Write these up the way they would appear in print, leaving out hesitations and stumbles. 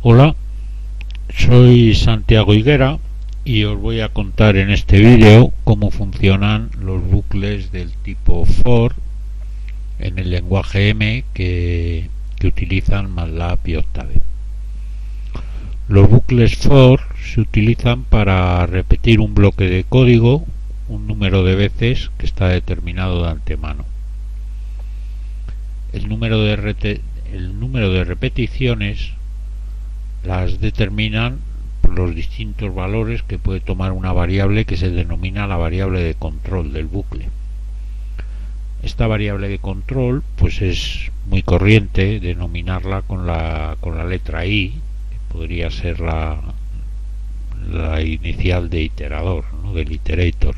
Hola, soy Santiago Higuera y os voy a contar en este vídeo cómo funcionan los bucles del tipo for en el lenguaje M que utilizan MATLAB y Octave. Los bucles for se utilizan para repetir un bloque de código un número de veces que está determinado de antemano. El número de repeticiones las determinan por los distintos valores que puede tomar una variable que se denomina la variable de control del bucle. Esta variable de control pues es muy corriente denominarla con la letra i, que podría ser la inicial de iterador, ¿no? Del iterator.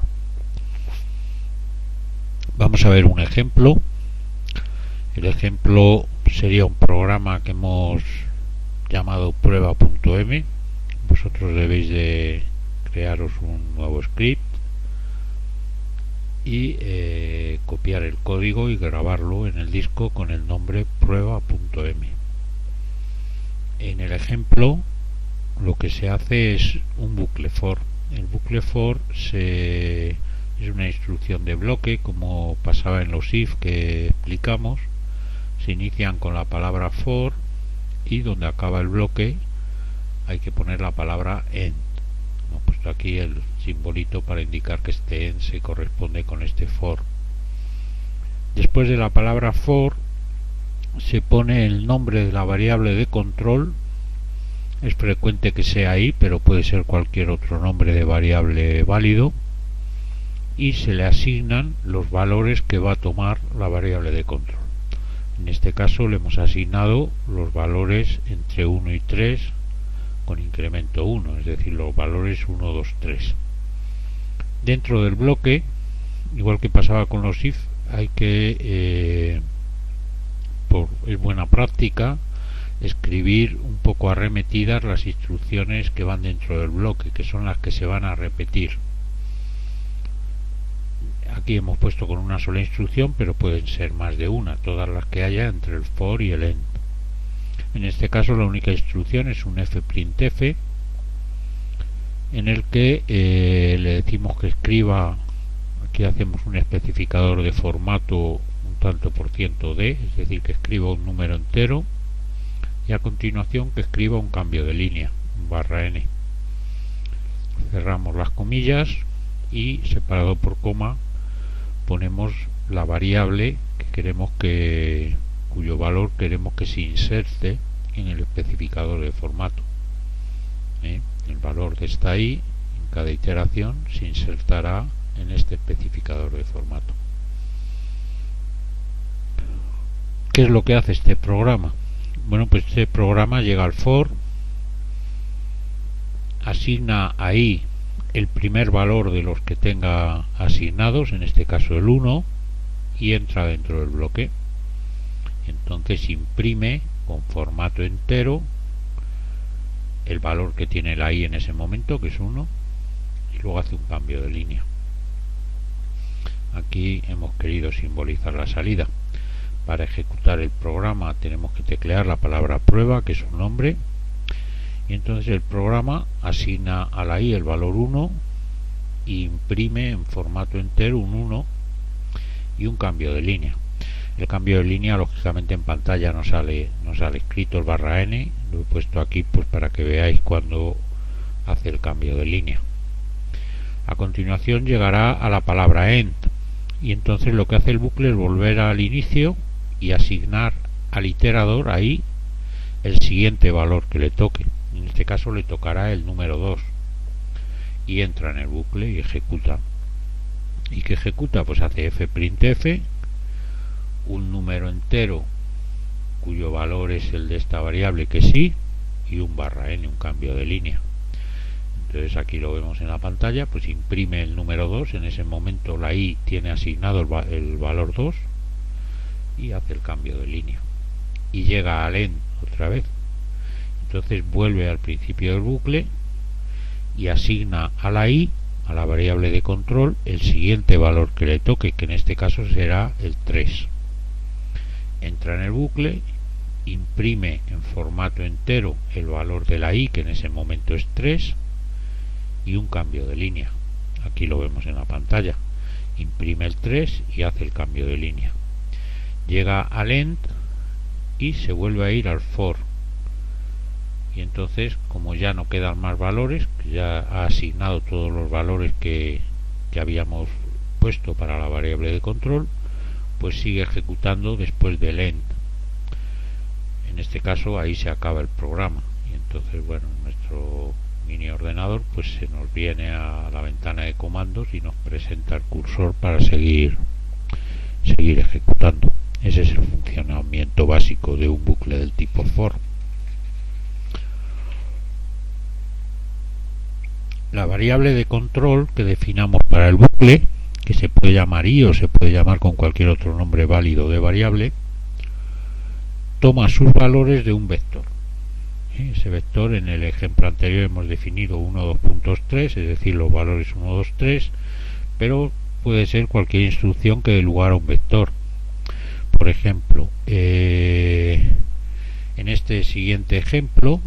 Vamos a ver un ejemplo. El ejemplo sería un programa que hemos llamado prueba.m. Vosotros debéis de crearos un nuevo script y copiar el código y grabarlo en el disco con el nombre prueba.m. En el ejemplo lo que se hace es un bucle for. El bucle for es una instrucción de bloque, como pasaba en los if que explicamos. Se inician con la palabra for y donde acaba el bloque hay que poner la palabra end. Hemos puesto aquí el simbolito para indicar que este end se corresponde con este for. Después de la palabra for se pone el nombre de la variable de control. Es frecuente que sea i, pero puede ser cualquier otro nombre de variable válido, y se le asignan los valores que va a tomar la variable de control. En este caso le hemos asignado los valores entre 1 y 3 con incremento 1, es decir, los valores 1, 2, 3. Dentro del bloque, igual que pasaba con los if, hay que, es buena práctica, escribir un poco arremetidas las instrucciones que van dentro del bloque, que son las que se van a repetir. Aquí hemos puesto con una sola instrucción, pero pueden ser más de una, todas las que haya entre el for y el end. En este caso la única instrucción es un fprintf, en el que le decimos que escriba. Aquí hacemos un especificador de formato un tanto por ciento de, es decir, que escriba un número entero, y a continuación que escriba un cambio de línea, un /n. Cerramos las comillas y separado por coma ponemos la variable que queremos cuyo valor queremos que se inserte en el especificador de formato. El valor que está ahí en cada iteración se insertará en este especificador de formato. ¿Qué es lo que hace este programa? Bueno, pues este programa llega al for, asigna ahí el primer valor de los que tenga asignados, en este caso el 1, y entra dentro del bloque. Entonces imprime con formato entero el valor que tiene la i en ese momento, que es 1, y luego hace un cambio de línea. Aquí hemos querido simbolizar la salida. Para ejecutar el programa tenemos que teclear la palabra prueba, que es un nombre, y entonces el programa asigna a la i el valor 1 e imprime en formato entero un 1 y un cambio de línea. El cambio de línea lógicamente en pantalla no sale escrito el /n, lo he puesto aquí pues para que veáis cuando hace el cambio de línea. A continuación llegará a la palabra end, y entonces lo que hace el bucle es volver al inicio y asignar al iterador ahí el siguiente valor que le toque. En este caso le tocará el número 2, y entra en el bucle y ejecuta. ¿Y qué ejecuta? Pues hace fprintf, un número entero cuyo valor es el de esta variable que sí, y un /n, un cambio de línea. Entonces aquí lo vemos en la pantalla, pues imprime el número 2, en ese momento la i tiene asignado el valor 2 y hace el cambio de línea. Y llega al end otra vez. Entonces vuelve al principio del bucle y asigna a la i, a la variable de control, el siguiente valor que le toque, que en este caso será el 3. Entra en el bucle imprime en formato entero el valor de la i, que en ese momento es 3, y un cambio de línea. Aquí lo vemos en la pantalla. Imprime el 3 y hace el cambio de línea. Llega al end y se vuelve a ir al for. Y entonces, como ya no quedan más valores, que ya ha asignado todos los valores que habíamos puesto para la variable de control, pues sigue ejecutando después del end. En este caso ahí se acaba el programa, y entonces, bueno, nuestro mini ordenador pues se nos viene a la ventana de comandos y nos presenta el cursor para seguir ejecutando. Ese es el funcionamiento básico de un bucle del tipo for. La variable de control que definamos para el bucle, que se puede llamar i o se puede llamar con cualquier otro nombre válido de variable, toma sus valores de un vector. Ese vector, en el ejemplo anterior hemos definido 1, 2 puntos 3, es decir, los valores 1, 2, 3, pero puede ser cualquier instrucción que dé lugar a un vector. Por ejemplo, en este siguiente ejemplo,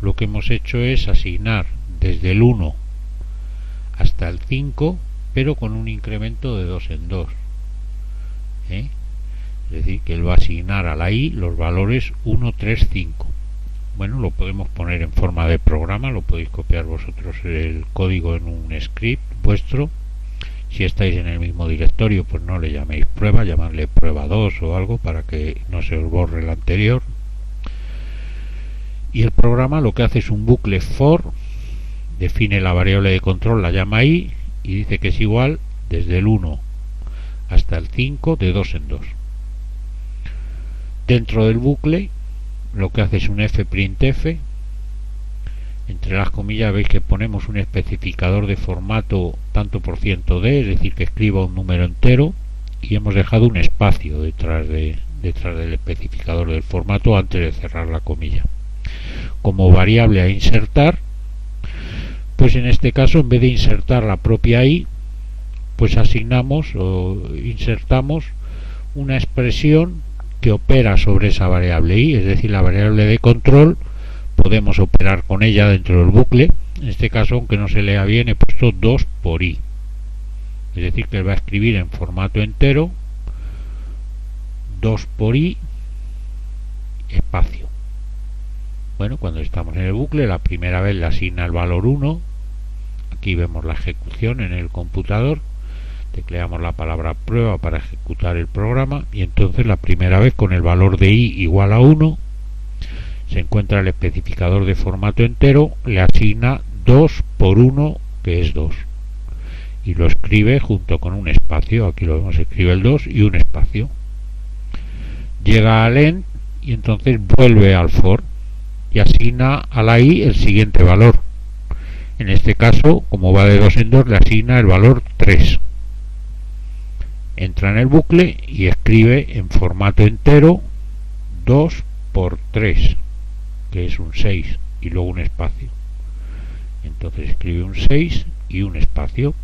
lo que hemos hecho es asignar desde el 1 hasta el 5, pero con un incremento de 2 en 2. Es decir, que él va a asignar a la i los valores 1, 3, 5. Bueno, lo podemos poner en forma de programa, lo podéis copiar vosotros el código en un script vuestro. Si estáis en el mismo directorio, pues no le llaméis prueba, llamadle prueba 2 o algo para que no se os borre el anterior. Y el programa lo que hace es un bucle for, define la variable de control, la llama i y dice que es igual desde el 1 hasta el 5 de 2 en 2. Dentro del bucle lo que hace es un fprintf. Entre las comillas veis que ponemos un especificador de formato tanto por ciento d, es decir, que escriba un número entero, y hemos dejado un espacio detrás del especificador del formato antes de cerrar la comilla. Como variable a insertar, pues en este caso, en vez de insertar la propia i, pues asignamos o insertamos una expresión que opera sobre esa variable i, es decir, la variable de control. Podemos operar con ella dentro del bucle. En este caso, aunque no se lea bien, he puesto 2 por i, es decir, que él va a escribir en formato entero 2 por i espacio. Bueno, cuando estamos en el bucle, la primera vez le asigna el valor 1. Aquí vemos la ejecución en el computador. Tecleamos la palabra prueba para ejecutar el programa, y entonces la primera vez, con el valor de i igual a 1, se encuentra el especificador de formato entero, le asigna 2 por 1, que es 2, y lo escribe junto con un espacio. Aquí lo vemos, escribe el 2 y un espacio. Llega al end y entonces vuelve al for y asigna a la i el siguiente valor. En este caso, como va de 2 en 2, le asigna el valor 3. Entra en el bucle y escribe en formato entero 2 por 3, que es un 6, y luego un espacio. Entonces escribe un 6 y un espacio.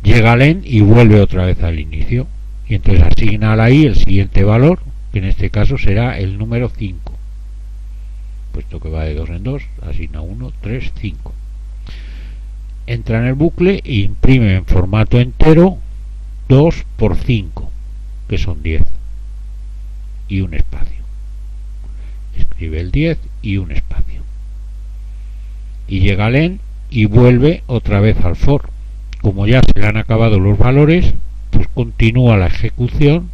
Llega al end y vuelve otra vez al inicio, y entonces asigna a la i el siguiente valor, que en este caso será el número 5. Puesto que va de 2 en 2, asigna 1, 3, 5. Entra en el bucle e imprime en formato entero 2 por 5, que son 10, y un espacio. Escribe el 10 y un espacio. Y llega al end y vuelve otra vez al for. Como ya se le han acabado los valores, pues continúa la ejecución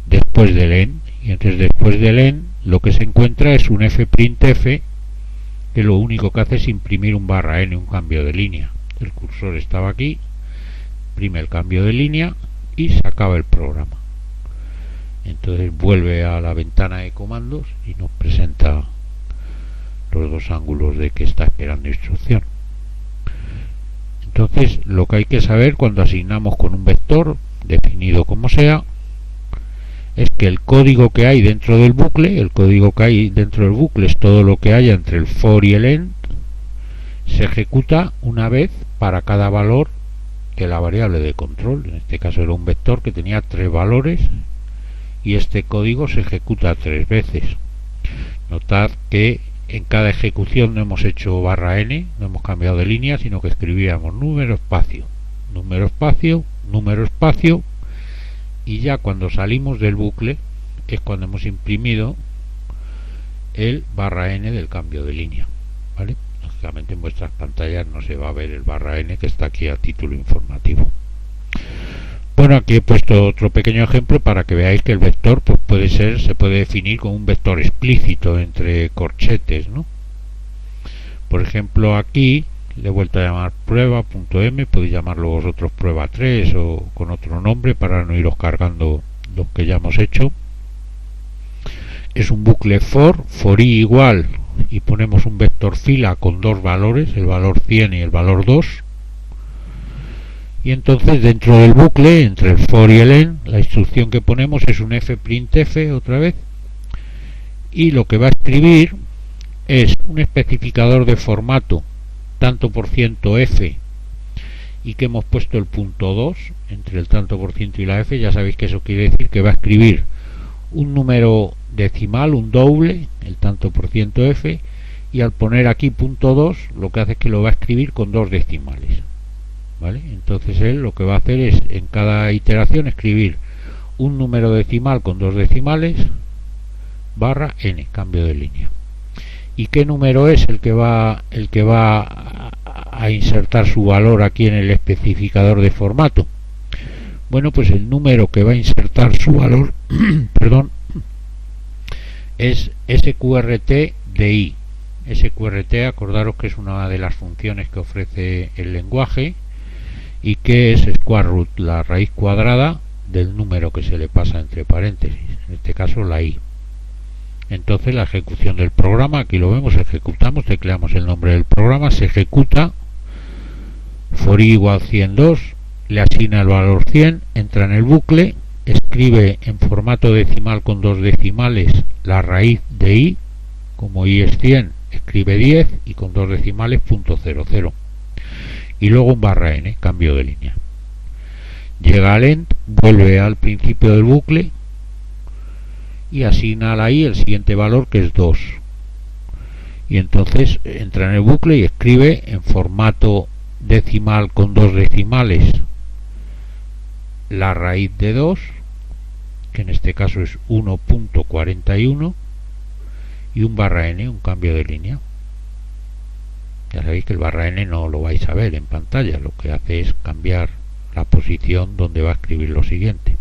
después del end. Y entonces, después del end, lo que se encuentra es un fprintf, que lo único que hace es imprimir un /n, un cambio de línea. El cursor estaba aquí, imprime el cambio de línea y se acaba el programa. Entonces vuelve a la ventana de comandos y nos presenta los dos ángulos de que está esperando instrucción. Entonces, lo que hay que saber cuando asignamos con un vector, definido como sea, es que el código que hay dentro del bucle, es todo lo que haya entre el for y el end, se ejecuta una vez para cada valor de la variable de control. En este caso era un vector que tenía 3 valores, y este código se ejecuta 3 veces. Notad que en cada ejecución no hemos hecho /n, no hemos cambiado de línea, sino que escribíamos número espacio, número espacio, número espacio, y ya cuando salimos del bucle es cuando hemos imprimido el /n del cambio de línea, ¿vale? Lógicamente en vuestras pantallas no se va a ver el /n que está aquí a título informativo. Bueno, aquí he puesto otro pequeño ejemplo para que veáis que el vector pues se puede definir como un vector explícito entre corchetes, ¿no? Por ejemplo, aquí le he vuelto a llamar prueba.m, podéis llamarlo vosotros prueba 3 o con otro nombre para no iros cargando lo que ya hemos hecho. Es un bucle for i igual, y ponemos un vector fila con dos valores, el valor 100 y el valor 2. Y entonces dentro del bucle, entre el for y el en, la instrucción que ponemos es un fprintf otra vez, y lo que va a escribir es un especificador de formato tanto por ciento f, y que hemos puesto el punto 2 entre el tanto por ciento y la f. Ya sabéis que eso quiere decir que va a escribir un número decimal, un doble, el tanto por ciento f, y al poner aquí punto 2 lo que hace es que lo va a escribir con dos decimales, ¿vale? Entonces él lo que va a hacer es en cada iteración escribir un número decimal con dos decimales /n, cambio de línea. ¿Y qué número es el que va a insertar su valor aquí en el especificador de formato? Bueno, pues el número que va a insertar su valor perdón, es sqrt de i. Sqrt, acordaros que es una de las funciones que ofrece el lenguaje, y que es square root, la raíz cuadrada del número que se le pasa entre paréntesis, en este caso la i. Entonces la ejecución del programa, aquí lo vemos, ejecutamos, tecleamos el nombre del programa, se ejecuta, for i igual 102, le asigna el valor 100, entra en el bucle, escribe en formato decimal con dos decimales la raíz de i, como i es 100, escribe 10 y con dos decimales .00, y luego un /n, cambio de línea. Llega al end, vuelve al principio del bucle y asigna a la i el siguiente valor, que es 2, y entonces entra en el bucle y escribe en formato decimal con dos decimales la raíz de 2, que en este caso es 1.41, y un /n, un cambio de línea. Ya sabéis que el /n no lo vais a ver en pantalla, lo que hace es cambiar la posición donde va a escribir lo siguiente.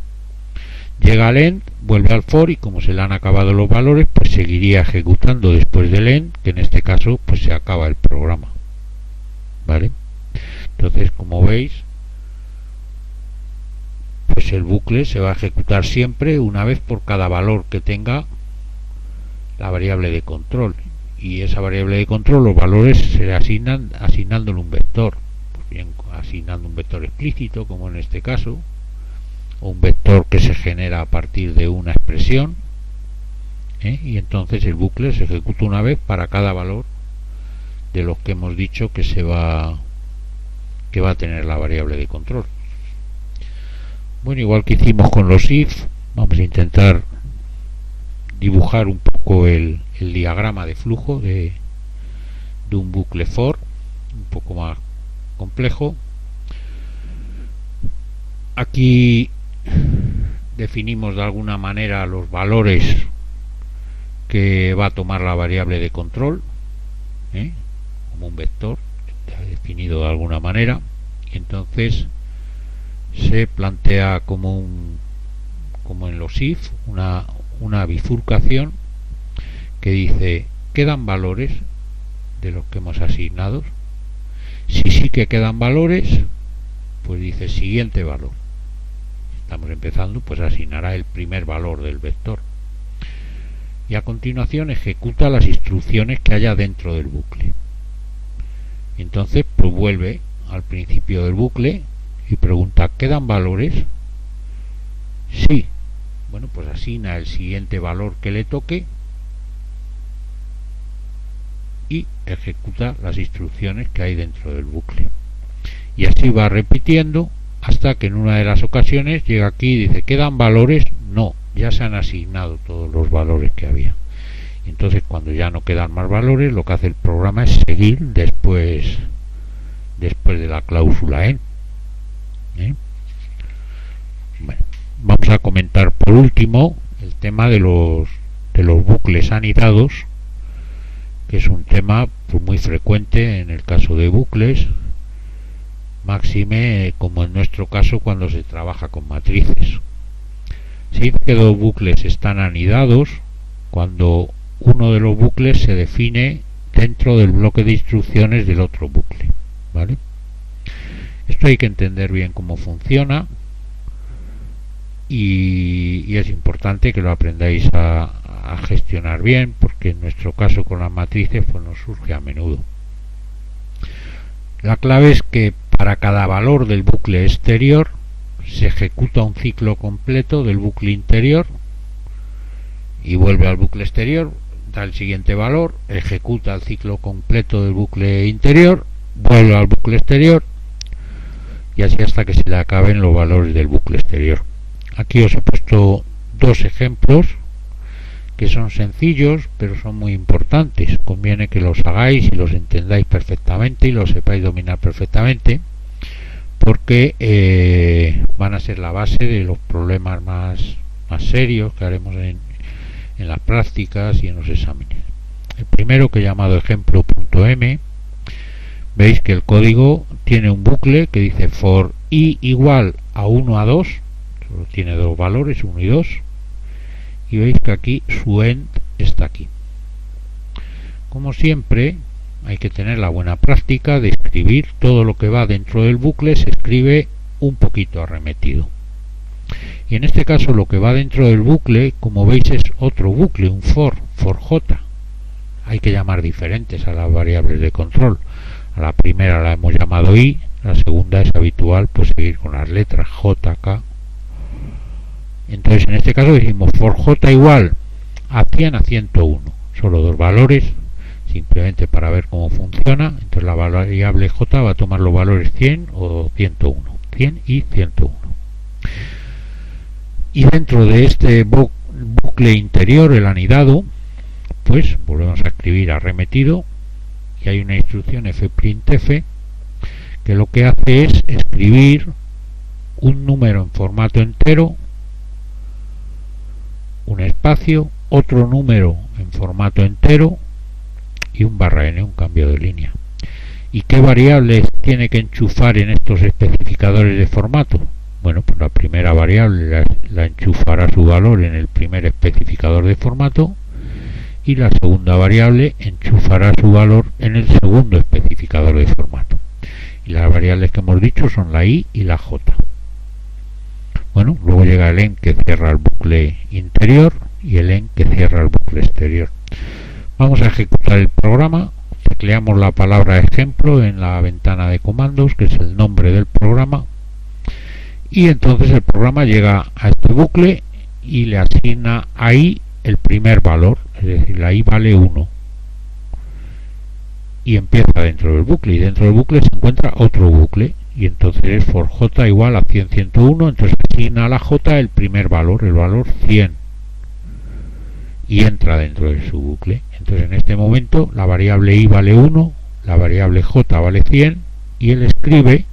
Llega al end, vuelve al for, y como se le han acabado los valores, pues seguiría ejecutando después del end, que en este caso pues se acaba el programa, ¿vale? Entonces, como veis, pues el bucle se va a ejecutar siempre una vez por cada valor que tenga la variable de control, y esa variable de control, los valores se le asignan asignándole un vector, pues bien, asignando un vector explícito como en este caso, o un vector que se genera a partir de una expresión, y entonces el bucle se ejecuta una vez para cada valor de los que hemos dicho que va a tener la variable de control. Bueno, igual que hicimos con los if, vamos a intentar dibujar un poco el diagrama de flujo de un bucle for, un poco más complejo. Aquí definimos de alguna manera los valores que va a tomar la variable de control, como un vector definido de alguna manera, y entonces se plantea como en los if una bifurcación que dice: ¿quedan valores de los que hemos asignado? Si sí que quedan valores, pues dice siguiente valor. Estamos empezando, pues asignará el primer valor del vector, y a continuación ejecuta las instrucciones que haya dentro del bucle. Entonces pues vuelve al principio del bucle y pregunta: ¿quedan valores? Sí. Bueno, pues asigna el siguiente valor que le toque y ejecuta las instrucciones que hay dentro del bucle, y así va repitiendo hasta que en una de las ocasiones llega aquí y dice: ¿quedan valores? No, ya se han asignado todos los valores que había. Entonces, cuando ya no quedan más valores, lo que hace el programa es seguir después de la cláusula en. Bueno, vamos a comentar por último el tema de los bucles anidados, que es un tema pues muy frecuente en el caso de bucles, máxime como en nuestro caso cuando se trabaja con matrices. Se dice que dos bucles están anidados cuando uno de los bucles se define dentro del bloque de instrucciones del otro bucle, ¿vale? Esto hay que entender bien cómo funciona y es importante que lo aprendáis a gestionar bien, porque en nuestro caso con las matrices pues nos surge a menudo. La clave es que para cada valor del bucle exterior se ejecuta un ciclo completo del bucle interior y vuelve al bucle exterior, da el siguiente valor, ejecuta el ciclo completo del bucle interior, vuelve al bucle exterior y así hasta que se le acaben los valores del bucle exterior. Aquí os he puesto dos ejemplos que son sencillos pero son muy importantes. Conviene que los hagáis y los entendáis perfectamente y los sepáis dominar perfectamente, porque van a ser la base de los problemas más serios que haremos en las prácticas y en los exámenes. El primero, que he llamado ejemplo.m, veis que el código tiene un bucle que dice for i igual a 1 a 2, solo tiene dos valores, 1 y 2, y veis que aquí su end está aquí. Como siempre, hay que tener la buena práctica de escribir todo lo que va dentro del bucle, se escribe un poquito arremetido. Y en este caso lo que va dentro del bucle, como veis, es otro bucle, un for j. Hay que llamar diferentes a las variables de control. A la primera la hemos llamado i, la segunda es habitual pues seguir con las letras j, k. Entonces en este caso decimos for j igual a 100 a 101, solo dos valores, simplemente para ver cómo funciona. Entonces la variable j va a tomar los valores 100 o 101, 100 y 101. Y dentro de este bucle interior, el anidado, pues volvemos a escribir arremetido, y hay una instrucción fprintf que lo que hace es escribir un número en formato entero, un espacio, otro número en formato entero y un /n, un cambio de línea. ¿Y qué variables tiene que enchufar en estos especificadores de formato? Bueno, pues la primera variable la enchufará su valor en el primer especificador de formato y la segunda variable enchufará su valor en el segundo especificador de formato. Y las variables que hemos dicho son la i y la j. Bueno, luego llega el en que cierra el bucle interior y el en que cierra el bucle exterior. Vamos a ejecutar el programa. Tecleamos la palabra ejemplo en la ventana de comandos, que es el nombre del programa, y entonces el programa llega a este bucle y le asigna a i el primer valor, es decir, la i vale 1, y empieza dentro del bucle, y dentro del bucle se encuentra otro bucle, y entonces es for j igual a 100, 101, entonces asigna a la j el primer valor, el valor 100, y entra dentro de su bucle. Entonces en este momento la variable i vale 1, la variable j vale 100, y él escribe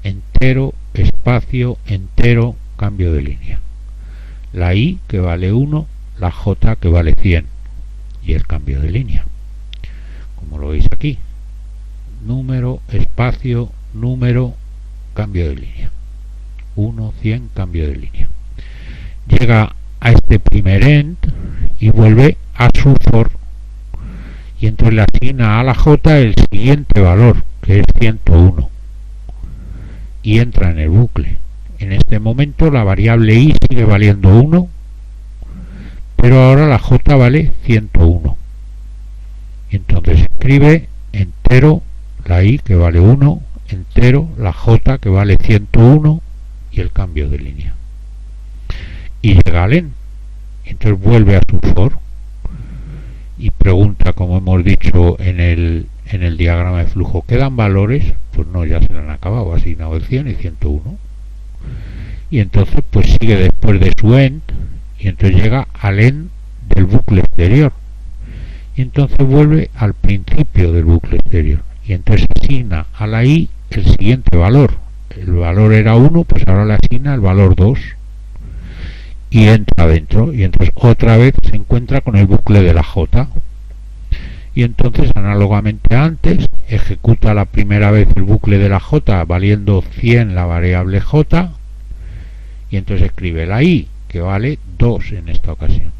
entero, espacio, entero, cambio de línea. La i que vale 1, la j que vale 100 y el cambio de línea, como lo veis aquí, número, espacio, número, cambio de línea, 1, 100, cambio de línea. Llega a este primer end y vuelve a su for, y entonces le asigna a la j el siguiente valor, que es 101, y entra en el bucle. En este momento la variable i sigue valiendo 1, pero ahora la j vale 101, y entonces escribe entero, la i que vale 1, entero, la j que vale 101 y el cambio de línea, y llega al end. Entonces vuelve a su for y pregunta, como hemos dicho en el diagrama de flujo, ¿quedan valores? Pues no, ya se le han acabado, ha asignado el 100 y 101, y entonces pues sigue después de su end y entonces llega al end del bucle exterior y entonces vuelve al principio del bucle exterior y entonces asigna a la i el siguiente valor. El valor era 1, pues ahora le asigna el valor 2 y entra adentro y entonces otra vez se encuentra con el bucle de la j y entonces análogamente a antes ejecuta la primera vez el bucle de la j valiendo 100 la variable j y entonces escribe la i que vale 2 en esta ocasión,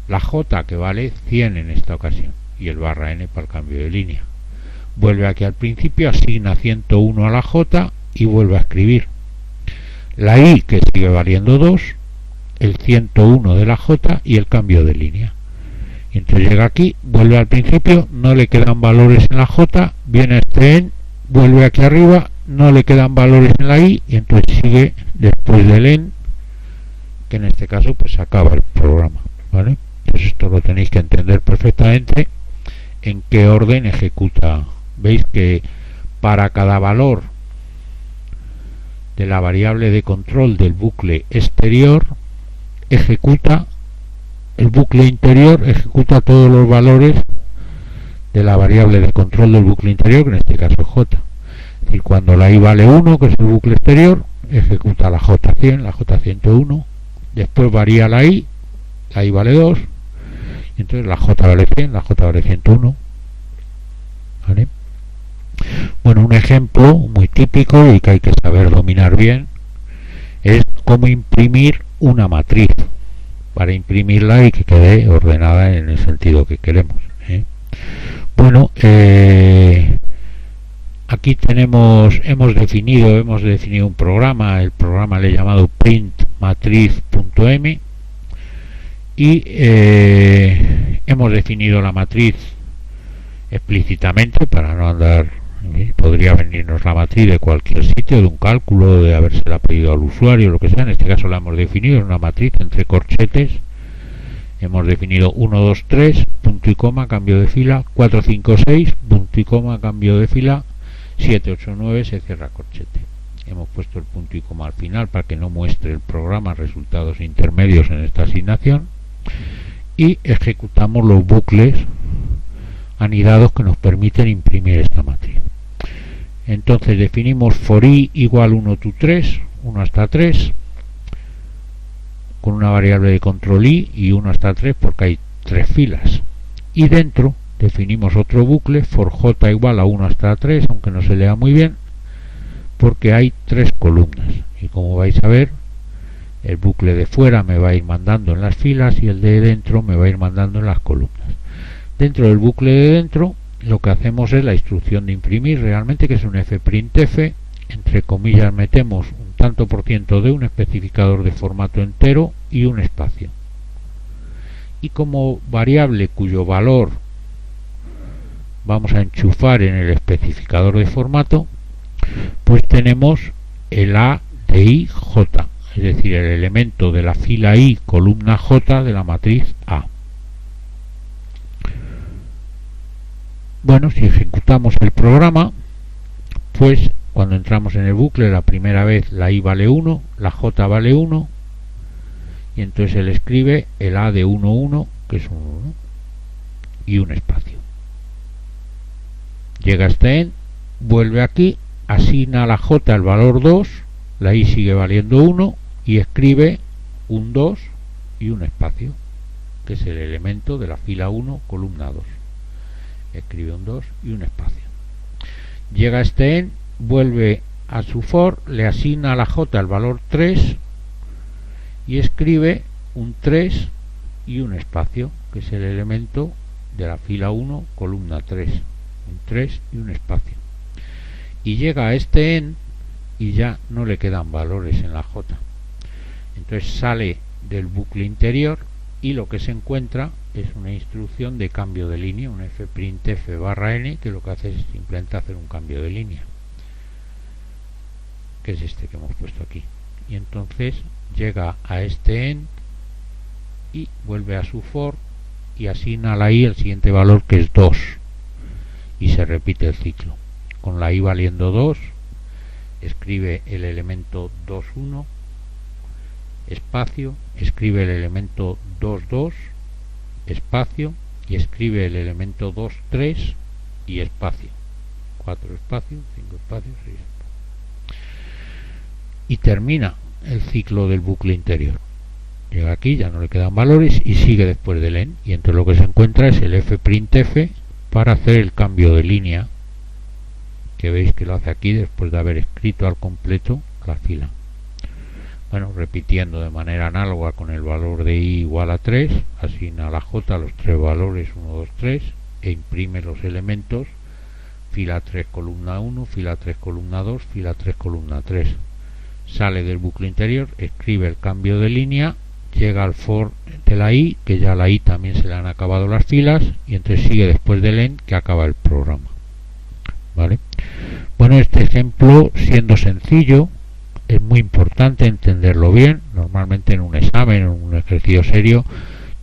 la j que vale 100 en esta ocasión y el barra n para el cambio de línea. Vuelve aquí al principio, asigna 101 a la j y vuelve a escribir la i que sigue valiendo 2, el 101 de la j y el cambio de línea. Y entonces llega aquí, vuelve al principio, no le quedan valores en la j, viene a este end, vuelve aquí arriba, no le quedan valores en la i y entonces sigue después del end, que en este caso pues acaba el programa, ¿vale? Entonces esto lo tenéis que entender perfectamente en qué orden ejecuta. Veis que para cada valor de la variable de control del bucle exterior ejecuta el bucle interior, ejecuta todos los valores de la variable de control del bucle interior, que en este caso es j. Es decir, cuando la i vale 1, que es el bucle exterior, ejecuta la j100, la j101, después varía la i vale 2, y entonces la j vale 100, la j vale 101, ¿vale? Bueno, un ejemplo muy típico y que hay que saber dominar bien es cómo imprimir una matriz para imprimirla y que quede ordenada en el sentido que queremos, ¿eh? Bueno, aquí hemos definido un programa, el programa le he llamado printmatriz.m y hemos definido la matriz explícitamente para no andar, podría venirnos la matriz de cualquier sitio, de un cálculo, de habérsela pedido al usuario, lo que sea. En este caso la hemos definido en una matriz entre corchetes. Hemos definido 1, 2, 3, punto y coma, cambio de fila, 4, 5, 6, punto y coma, cambio de fila, 7, 8, 9, se cierra corchete. Hemos puesto el punto y coma al final para que no muestre el programa resultados intermedios en esta asignación y ejecutamos los bucles anidados que nos permiten imprimir esta matriz. Entonces definimos for i igual 1 to 3, 1 hasta 3, con una variable de control i y 1 hasta 3 porque hay 3 filas. Y dentro definimos otro bucle for j igual a 1 hasta 3, aunque no se lea muy bien, porque hay 3 columnas. Y como vais a ver, el bucle de fuera me va a ir mandando en las filas y el de dentro me va a ir mandando en las columnas. Dentro del bucle de dentro lo que hacemos es la instrucción de imprimir realmente, que es un fprintf, entre comillas metemos un tanto por ciento de un especificador de formato entero y un espacio. Y como variable cuyo valor vamos a enchufar en el especificador de formato, pues tenemos el a de i j, es decir, el elemento de la fila i columna j de la matriz A. Bueno, si ejecutamos el programa, pues cuando entramos en el bucle la primera vez la i vale 1, la j vale 1 y entonces él escribe el a de 1, 1, que es un 1 y un espacio. Llega hasta end, vuelve aquí, asigna a la j el valor 2, la i sigue valiendo 1 y escribe un 2 y un espacio, que es el elemento de la fila 1 columna 2. Escribe un 2 y un espacio. Llega a este end, vuelve a su for, le asigna a la j el valor 3 y escribe un 3 y un espacio, que es el elemento de la fila 1 columna 3, un 3 y un espacio. Y llega a este end y ya no le quedan valores en la j. Entonces sale del bucle interior y lo que se encuentra es una instrucción de cambio de línea, un fprintf barra n, que lo que hace es simplemente hacer un cambio de línea, que es este que hemos puesto aquí. Y entonces llega a este end y vuelve a su for y asigna a la i el siguiente valor, que es 2, y se repite el ciclo. Con la i valiendo 2 escribe el elemento 2, 1, espacio, escribe el elemento 2, 2, espacio, y escribe el elemento 2, 3 y espacio. 4 espacios, 5 espacios, 6 espacios. Y termina el ciclo del bucle interior. Llega aquí, ya no le quedan valores y sigue después del en. Y entonces lo que se encuentra es el fprintf para hacer el cambio de línea, que veis que lo hace aquí después de haber escrito al completo la fila. Bueno, repitiendo de manera análoga con el valor de i igual a 3, asigna a la j los tres valores 1, 2, 3 e imprime los elementos fila 3 columna 1, fila 3 columna 2, fila 3 columna 3. Sale del bucle interior, escribe el cambio de línea, llega al for de la i, que ya a la i también se le han acabado las filas, y entonces sigue después del en, que acaba el programa. ¿Vale? Bueno, este ejemplo, siendo sencillo, es muy importante entenderlo bien. Normalmente en un examen, en un ejercicio serio,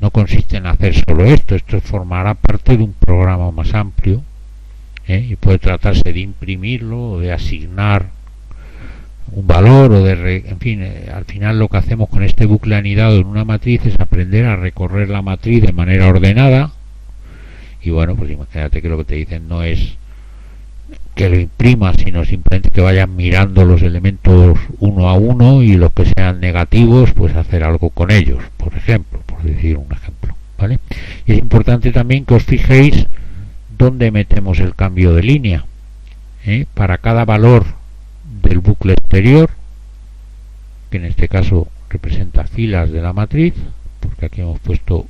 no consiste en hacer solo esto. Esto formará parte de un programa más amplio, y puede tratarse de imprimirlo o de asignar un valor o de en fin, al final lo que hacemos con este bucle anidado en una matriz es aprender a recorrer la matriz de manera ordenada. Y bueno, pues imagínate que lo que te dicen no es que lo imprimas, sino simplemente que vayan mirando los elementos uno a uno, y los que sean negativos pues hacer algo con ellos, por ejemplo, por decir un ejemplo, ¿vale? Y es importante también que os fijéis dónde metemos el cambio de línea, para cada valor del bucle exterior, que en este caso representa filas de la matriz, porque aquí hemos puesto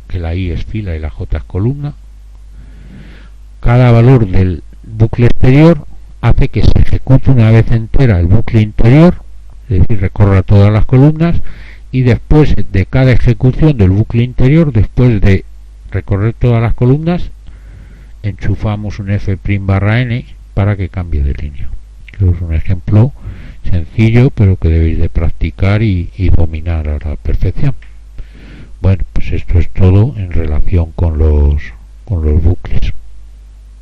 que la i es fila y la j es columna. Cada valor del bucle exterior hace que se ejecute una vez entera el bucle interior, es decir, recorra todas las columnas, y después de cada ejecución del bucle interior, después de recorrer todas las columnas, enchufamos un f'(n) para que cambie de línea. Creo que es un ejemplo sencillo, pero que debéis de practicar y dominar a la perfección. Bueno, pues esto es todo en relación con los bucles.